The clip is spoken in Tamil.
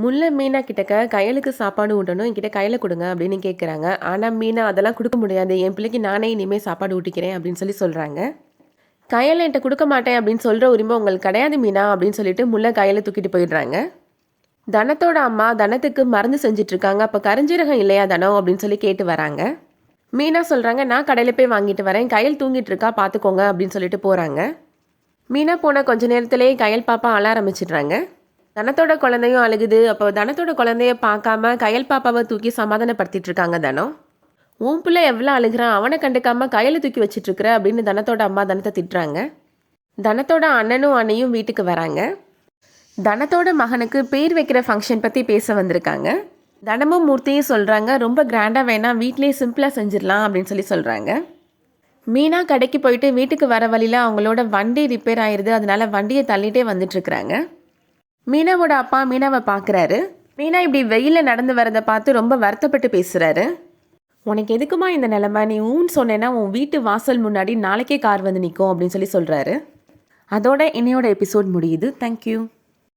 முல்லை மீனா கிட்டக்க கையலுக்கு சாப்பாடு ஊட்டணும் என்கிட்ட கையில் கொடுங்க அப்படின்னு கேட்குறாங்க. ஆனால் மீனா அதெல்லாம் கொடுக்க முடியாது, என் பிள்ளைக்கு நானே இனிமேல் சாப்பாடு ஊட்டிக்கிறேன் அப்படின்னு சொல்கிறாங்க. கையில் என்கிட்ட கொடுக்க மாட்டேன் அப்படின்னு சொல்கிற உரிமை உங்களுக்கு கிடையாது மீனா அப்படின்னு சொல்லிட்டு முல்லை கையில் தூக்கிட்டு போயிடுறாங்க. தனத்தோட அம்மா தனத்துக்கு மருந்து செஞ்சிட்ருக்காங்க. அப்போ கரிஞ்சீரகம் இல்லையா தனம் அப்படின்னு சொல்லி கேட்டு வராங்க. மீனா சொல்கிறாங்க, நான் கடையில் போய் வாங்கிட்டு வரேன், கையில் தூங்கிட்டு இருக்கா பார்த்துக்கோங்க அப்படின்னு சொல்லிட்டு போகிறாங்க. மீனா போன கொஞ்ச நேரத்திலேயே கையல் பாப்பா அழ ஆரம்பிச்சிடுறாங்க. தனத்தோட குழந்தையும் அழுகுது. அப்போ தனத்தோட குழந்தைய பார்க்காம கையல் பாப்பாவை தூக்கி சமாதானப்படுத்திட்டு இருக்காங்க தனம். உன் பிள்ளை எவ்வளோ அழுகிறான், அவனை கண்டுக்காம கையில் தூக்கி வச்சிட்ருக்குற அப்படின்னு தனத்தோட அம்மா தனத்தை திட்டுறாங்க. தனத்தோட அண்ணனும் அண்ணையும் வீட்டுக்கு வராங்க. தனத்தோட மகனுக்கு பேர் வைக்கிற ஃபங்க்ஷன் பற்றி பேச வந்திருக்காங்க. தனமும் மூர்த்தியும் சொல்கிறாங்க, ரொம்ப கிராண்டாக வேணாம், வீட்லேயே சிம்பிளாக செஞ்சிடலாம் அப்படின்னு சொல்கிறாங்க. மீனா கடைக்கு போயிட்டு வீட்டுக்கு வர வழியில் அவங்களோட வண்டி ரிப்பேர் ஆயிடுது. அதனால வண்டியை தள்ளிட்டே வந்துட்டுருக்குறாங்க. மீனாவோட அப்பா மீனாவை பார்க்குறாரு. மீனா இப்படி வெயிலில் நடந்து வரதை பார்த்து ரொம்ப வருத்தப்பட்டு பேசுகிறாரு. உனக்கு எதுக்குமா இந்த நிலைமை, நீ ஊன்னு சொன்னேன்னா உன் வீட்டு வாசல் முன்னாடி நாளைக்கே கார் வந்து நிற்கும் அப்படின்னு சொல்கிறாரு. அதோட இன்னையோட எபிசோட் முடியுது. தேங்க்யூ.